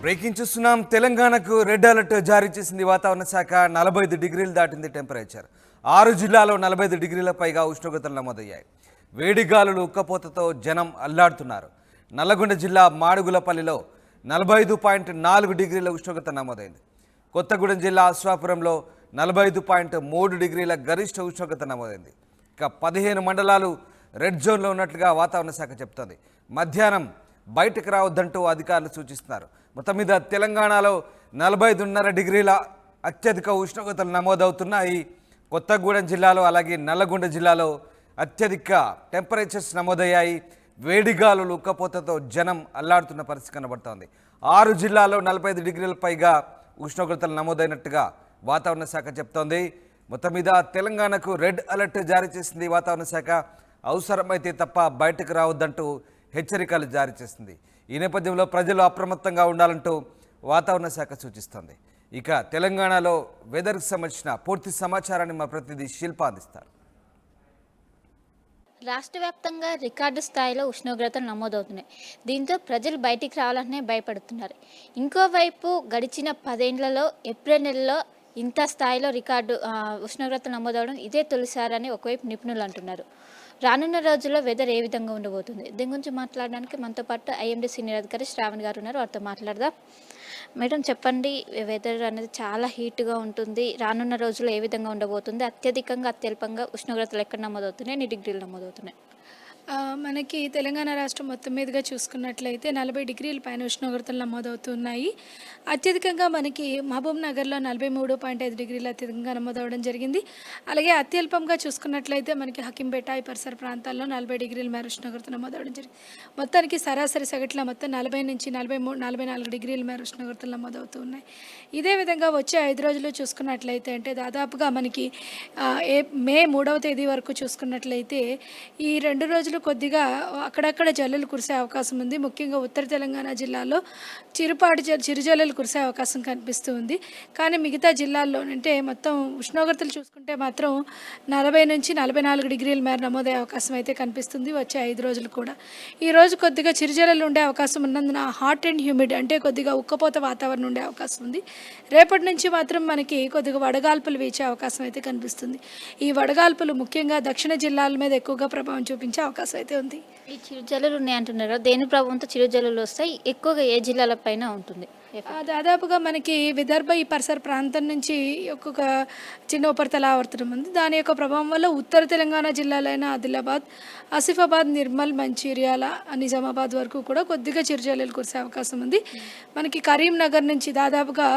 Breaking చూస్తున్నాం. తెలంగాణకు red alert జారీ చేసింది వాతావరణ శాఖ. 45 డిగ్రీలు దాటింది టెంపరేచర్. 6 జిల్లాల్లో 45 డిగ్రీల పైగా ఉష్ణోగ్రతలు నమోదయ్యాయి. వేడిగాలులు ఉక్కపోతతో జనం అల్లాడుతున్నారు. నల్లగొండ జిల్లా మాడుగులపల్లిలో 45.4 డిగ్రీల ఉష్ణోగ్రత నమోదైంది. కొత్తగూడెం జిల్లా అశ్వాపురంలో 45.3 డిగ్రీల గరిష్ట ఉష్ణోగ్రత నమోదైంది. ఇక 15 మండలాలు రెడ్ జోన్లో ఉన్నట్లుగా వాతావరణ శాఖ చెప్తోంది. మధ్యాహ్నం బయటకు రావద్దంటూ అధికారులు సూచిస్తున్నారు. మొత్తం మీద తెలంగాణలో 45.5 డిగ్రీల అత్యధిక ఉష్ణోగ్రతలు నమోదవుతున్నాయి. కొత్తగూడెం జిల్లాలో అలాగే నల్లగొండ జిల్లాలో అత్యధిక టెంపరేచర్స్ నమోదయ్యాయి. వేడిగాలులు ఉక్కపోతతో జనం అల్లాడుతున్న పరిస్థితి కనబడుతోంది. 6 జిల్లాల్లో 45 డిగ్రీల పైగా ఉష్ణోగ్రతలు నమోదైనట్టుగా వాతావరణ శాఖ చెప్తోంది. మొత్తం మీద తెలంగాణకు రెడ్ అలర్ట్ జారీ చేసింది వాతావరణ శాఖ. అవసరమైతే తప్ప బయటకు రావద్దంటూ హెచ్చరికలు జారీ చేసింది. ఈ నేపథ్యంలో ప్రజలు అప్రమత్తంగా ఉండాలంటూ వాతావరణ శాఖ సూచిస్తోంది. ఇక తెలంగాణలో వెదర్కి సంబంధించిన పూర్తి సమాచారాన్ని మా ప్రతినిధి శిల్ప అందిస్తారు. రాష్ట్ర వ్యాప్తంగా రికార్డు స్థాయిలో ఉష్ణోగ్రతలు నమోదవుతున్నాయి. దీంతో ప్రజలు బయటికి రావాలంటే భయపడుతున్నారు. ఇంకోవైపు గడిచిన 10 ఏళ్లలో ఏప్రిల్ నెలలో ఇంత స్థాయిలో రికార్డు ఉష్ణోగ్రతలు నమోదవడం ఇదే తొలిసారని ఒకవైపు నిపుణులు అంటున్నారు. రానున్న రోజుల్లో వెదర్ ఏ విధంగా ఉండబోతుంది, దీని గురించి మాట్లాడడానికి మనతో పాటు ఐఎండీ సీనియర్ అధికారి శ్రావణ్ గారు ఉన్నారు. వారితో మాట్లాడదాం. మేడం చెప్పండి, వెదర్ అనేది చాలా హీట్గా ఉంటుంది. రానున్న రోజుల్లో ఏ విధంగా ఉండబోతుంది? అత్యధికంగా అత్యల్పంగా ఉష్ణోగ్రతలు ఎక్కడ నమోదవుతున్నాయి, ఎన్ని డిగ్రీలు నమోదవుతున్నాయి? మనకి తెలంగాణ రాష్ట్రం మొత్తం మీదుగా చూసుకున్నట్లయితే 40 డిగ్రీల పైన ఉష్ణోగ్రతలు నమోదవుతున్నాయి. అత్యధికంగా మనకి మహబూబ్ నగర్లో 43.5 డిగ్రీలు అత్యధికంగా నమోదవడం జరిగింది. అలాగే అత్యల్పంగా చూసుకున్నట్లయితే మనకి హకీంపేట ఈ పరిసర ప్రాంతాల్లో 40 డిగ్రీల మేర ఉష్ణోగ్రత నమోదవడం జరిగింది. మొత్తానికి సరాసరి సగటులో మొత్తం 40 నుంచి 43, 44 డిగ్రీల మేర ఉష్ణోగ్రతలు నమోదవుతూ ఉన్నాయి. ఇదే విధంగా వచ్చే 5 రోజులు చూసుకున్నట్లయితే అంటే దాదాపుగా మనకి మే 3వ తేదీ వరకు చూసుకున్నట్లయితే ఈ 2 రోజులు కొద్దిగా అక్కడక్కడ జల్లులు కురిసే అవకాశం ఉంది. ముఖ్యంగా ఉత్తర తెలంగాణ జిల్లాలో చిరుజల్లులు కురిసే అవకాశం కనిపిస్తూ ఉంది. కానీ మిగతా జిల్లాల్లో అంటే మొత్తం ఉష్ణోగ్రతలు చూసుకుంటే మాత్రం 40 నుంచి 44 డిగ్రీల మేర నమోదయ్యే అవకాశం అయితే కనిపిస్తుంది వచ్చే 5 రోజులు కూడా. ఈరోజు కొద్దిగా చిరుజల్లులు ఉండే అవకాశం ఉన్నందున హాట్ అండ్ హ్యూమిడ్ అంటే కొద్దిగా ఉక్కపోత వాతావరణం ఉండే అవకాశం ఉంది. రేపటి నుంచి మాత్రం మనకి కొద్దిగా వడగాల్పులు వీచే అవకాశం అయితే కనిపిస్తుంది. ఈ వడగాల్పులు ముఖ్యంగా దక్షిణ జిల్లాల మీద ఎక్కువగా ప్రభావం చూపించే అవకాశం అయితే ఉంది. ఈ చిరుజల్లులు ఉన్నాయంటున్నారు, దేని ప్రభావంతో చిరుజల్లులు వస్తాయి? ఎక్కువగా ఏ జిల్లాల పైన ఉంటుంది? దాదాపుగా మనకి విదర్భ ఈ పరిసర ప్రాంతం నుంచి ఒక్కొక్క చిన్న ఉపరితల ఆవర్తనం ఉంది. దాని యొక్క ప్రభావం వల్ల ఉత్తర తెలంగాణ జిల్లాలైన ఆదిలాబాద్, ఆసిఫాబాద్, నిర్మల్, మంచిర్యాల, నిజామాబాద్ వరకు కూడా కొద్దిగా చిరుజల్లులు కురిసే అవకాశం ఉంది. మనకి కరీంనగర్ నుంచి దాదాపుగా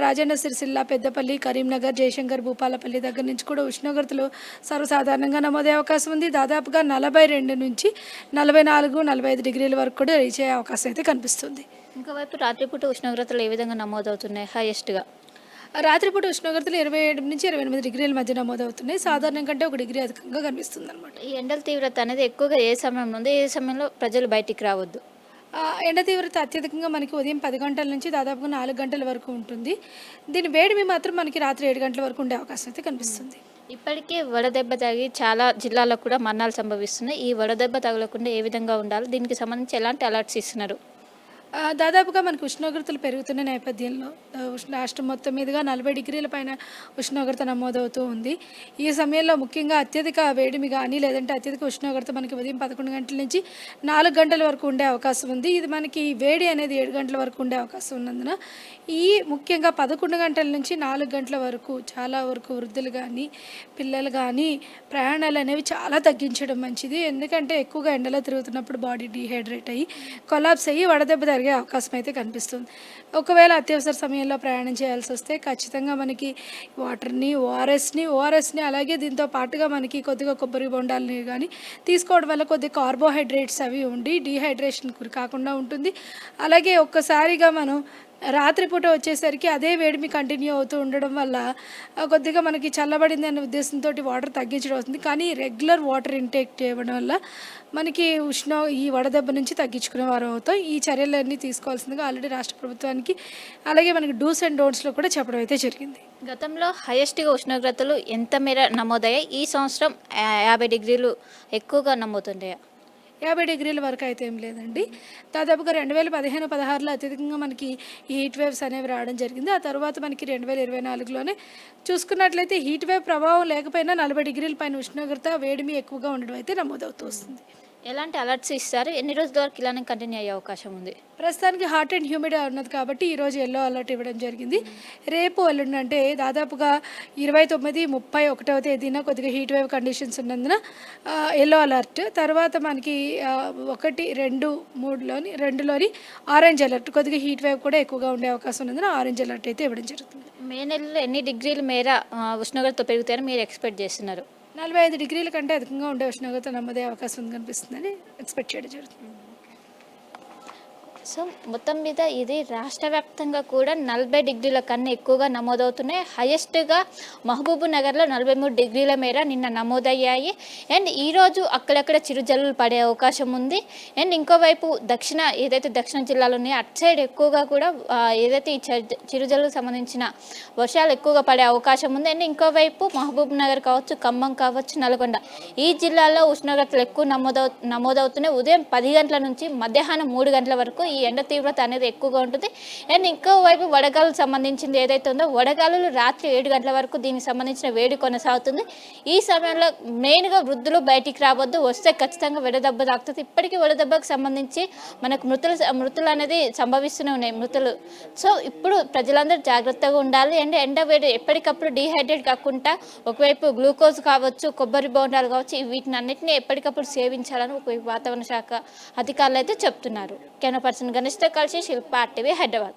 రాజన్న సిరిసిల్ల, పెద్దపల్లి, కరీంనగర్, జయశంకర్, భూపాలపల్లి దగ్గర నుంచి కూడా ఉష్ణోగ్రతలు సర్వసాధారణంగా నమోదయ్యే అవకాశం ఉంది. దాదాపుగా 42 నుంచి 44, 45 డిగ్రీల వరకు కూడా రీచ్ అయ్యే అవకాశం అయితే కనిపిస్తుంది. ఇంకోవైపు రాత్రిపూట ఉష్ణోగ్రతలు ఏ విధంగా నమోదవుతున్నాయి హైయెస్ట్గా? రాత్రిపూట ఉష్ణోగ్రతలు 27 నుంచి 28 డిగ్రీల మధ్య నమోదవుతున్నాయి. సాధారణం కంటే 1 డిగ్రీ అధికంగా కనిపిస్తుంది అనమాట. ఈ ఎండల తీవ్రత అనేది ఎక్కువగా ఏ సమయంలో ఉంది, ఏ సమయంలో ప్రజలు బయటికి రావద్దు? ఎండ తీవ్రత అత్యధికంగా మనకి ఉదయం 10 గంటల నుంచి దాదాపుగా 4 గంటల వరకు ఉంటుంది. దీని వేడిమి మాత్రం మనకి రాత్రి 7 గంటల వరకు ఉండే అవకాశం అయితే కనిపిస్తుంది. ఇప్పటికే వడదెబ్బ తగిలి చాలా జిల్లాల్లో కూడా మరణాలు సంభవిస్తున్నాయి. ఈ వడదెబ్బ తగలకుండా ఏ విధంగా ఉండాలి, దీనికి సంబంధించి ఎలాంటి అలర్ట్స్ ఇస్తున్నారు? దాదాపుగా మనకు ఉష్ణోగ్రతలు పెరుగుతున్న నేపథ్యంలో రాష్ట్రం మొత్తం మీదుగా 40 డిగ్రీల పైన ఉష్ణోగ్రత నమోదవుతూ ఉంది. ఈ సమయంలో ముఖ్యంగా అత్యధిక వేడిమి కానీ లేదంటే అత్యధిక ఉష్ణోగ్రత మనకి ఉదయం 11 గంటల నుంచి 4 గంటల వరకు ఉండే అవకాశం ఉంది. ఇది మనకి వేడి అనేది 7 గంటల వరకు ఉండే అవకాశం ఉన్నందున ఈ ముఖ్యంగా 11 గంటల నుంచి 4 గంటల వరకు చాలా వరకు వృద్ధులు కానీ పిల్లలు కానీ ప్రయాణాలు అనేవి చాలా తగ్గించడం మంచిది. ఎందుకంటే ఎక్కువగా ఎండలో తిరుగుతున్నప్పుడు బాడీ డీహైడ్రేట్ అయ్యి కొలాప్స్ అయ్యి వడదెబ్బ జరిగే అవకాశం అయితే కనిపిస్తుంది. ఒకవేళ అత్యవసర సమయంలో ప్రయాణం చేయాల్సి వస్తే ఖచ్చితంగా మనకి వాటర్ని, ఓఆర్ఎస్ని అలాగే దీంతో పాటుగా మనకి కొద్దిగా కొబ్బరి బొండాలని కానీ తీసుకోవడం వల్ల కొద్దిగా కార్బోహైడ్రేట్స్ అవి ఉండి డీహైడ్రేషన్ గురి కాకుండా ఉంటుంది. అలాగే ఒక్కసారిగా మనం రాత్రిపూట వచ్చేసరికి అదే వేడిమి కంటిన్యూ అవుతూ ఉండడం వల్ల కొద్దిగా మనకి చల్లబడింది అనే ఉద్దేశంతో వాటర్ తగ్గించడం అవుతుంది. కానీ రెగ్యులర్ వాటర్ ఇంటేక్ చేయడం వల్ల మనకి ఈ వడదెబ్బ నుంచి తగ్గించుకునే వారు అవుతాం. ఈ చర్యలన్నీ తీసుకోవాల్సిందిగా ఆల్రెడీ రాష్ట్ర ప్రభుత్వానికి అలాగే మనకి డూస్ అండ్ డోంట్స్లో కూడా చెప్పడం అయితే జరిగింది. గతంలో హైయెస్ట్గా ఉష్ణోగ్రతలు ఎంత మేర నమోదయ్యాయి? ఈ సంవత్సరం 50 డిగ్రీలు ఎక్కువగా నమోదయ్యాయి. 50 డిగ్రీల వరకు అయితే ఏం లేదండి. దాదాపుగా 2015-16లో అత్యధికంగా మనకి ఈ హీట్ వేవ్స్ అనేవి రావడం జరిగింది. ఆ తర్వాత మనకి 2024లోనే చూసుకున్నట్లయితే హీట్ వేవ్ ప్రభావం లేకపోయినా 40 డిగ్రీల పైన ఉష్ణోగ్రత వేడిమి ఎక్కువగా ఉండడం అయితే నమోదవుతూ వస్తుంది. ఎలాంటి అలర్ట్స్ ఇస్తారు? ఎన్ని రోజుల వరకు ఇలానే కంటిన్యూ అయ్యే అవకాశం ఉంది? ప్రస్తుతానికి హాట్ అండ్ హ్యూమిడ్ ఉన్నది కాబట్టి ఈరోజు ఎల్లో అలర్ట్ ఇవ్వడం జరిగింది. రేపు ఎల్లుండి అంటే దాదాపుగా 29, 31వ తేదీన కొద్దిగా హీట్ వేవ్ కండిషన్స్ ఉన్నందున ఎల్లో అలర్ట్. తర్వాత మనకి 1, 2, 2లోని ఆరెంజ్ అలర్ట్. కొద్దిగా హీట్ వేవ్ కూడా ఎక్కువగా ఉండే అవకాశం ఉన్నందున ఆరెంజ్ అలర్ట్ అయితే ఇవ్వడం జరుగుతుంది. మే నెలలో ఎన్ని డిగ్రీల మేర ఉష్ణోగ్రత పెరుగుతాయని మీరు ఎక్స్పెక్ట్ చేస్తున్నారు? 45 డిగ్రీల కంటే అధికంగా ఉండే ఉష్ణోగ్రత నమోదయ్యే అవకాశం ఉంది కనిపిస్తుందని ఎక్స్పెక్ట్ చేయడం జరుగుతుంది. సో మొత్తం మీద ఇది రాష్ట్ర వ్యాప్తంగా కూడా 40 డిగ్రీల కన్నా ఎక్కువగా నమోదవుతున్నాయి. హైయెస్ట్గా మహబూబ్ నగర్లో 43 డిగ్రీల మేర నిన్న నమోదయ్యాయి. అండ్ ఈరోజు అక్కడక్కడ చిరుజల్లులు పడే అవకాశం ఉంది. అండ్ ఇంకోవైపు ఏదైతే దక్షిణ జిల్లాలు ఉన్నాయో అటు సైడ్ ఎక్కువగా కూడా ఏదైతే ఈ చిరుజల్లుకు సంబంధించిన వర్షాలు ఎక్కువగా పడే అవకాశం ఉంది. అండ్ ఇంకోవైపు మహబూబ్ నగర్ కావచ్చు, ఖమ్మం కావచ్చు, నల్గొండ ఈ జిల్లాల్లో ఉష్ణోగ్రతలు ఎక్కువ నమోదవుతున్నాయి. ఉదయం 10 గంటల నుంచి మధ్యాహ్నం 3 గంటల వరకు ఈ ఎండ తీవ్రత అనేది ఎక్కువగా ఉంటుంది. అండ్ ఇంకోవైపు వడగాలుకు సంబంధించింది ఏదైతే ఉందో వడగాలులు రాత్రి 7 గంటల వరకు దీనికి సంబంధించిన వేడి కొనసాగుతుంది. ఈ సమయంలో మెయిన్గా వృద్ధులు బయటికి రావద్దు, వస్తే ఖచ్చితంగా వడదెబ్బ తాకుతుంది. ఇప్పటికీ వడదెబ్బకు సంబంధించి మనకు మృతులు అనేది సంభవిస్తూనే ఉన్నాయి మృతులు. సో ఇప్పుడు ప్రజలందరూ జాగ్రత్తగా ఉండాలి. అండ్ ఎండ వేడి ఎప్పటికప్పుడు డీహైడ్రేట్ కాకుండా ఒకవైపు గ్లూకోజ్ కావచ్చు, కొబ్బరి బోండాలు కావచ్చు, వీటిని అన్నింటినీ ఎప్పటికప్పుడు సేవించాలని ఒకవైపు వాతావరణ శాఖ అధికారులు అయితే చెప్తున్నారు. కెమెరా పర్సన్ గణేష్తో కలిసి శిల్పా RTV హైదరాబాద్.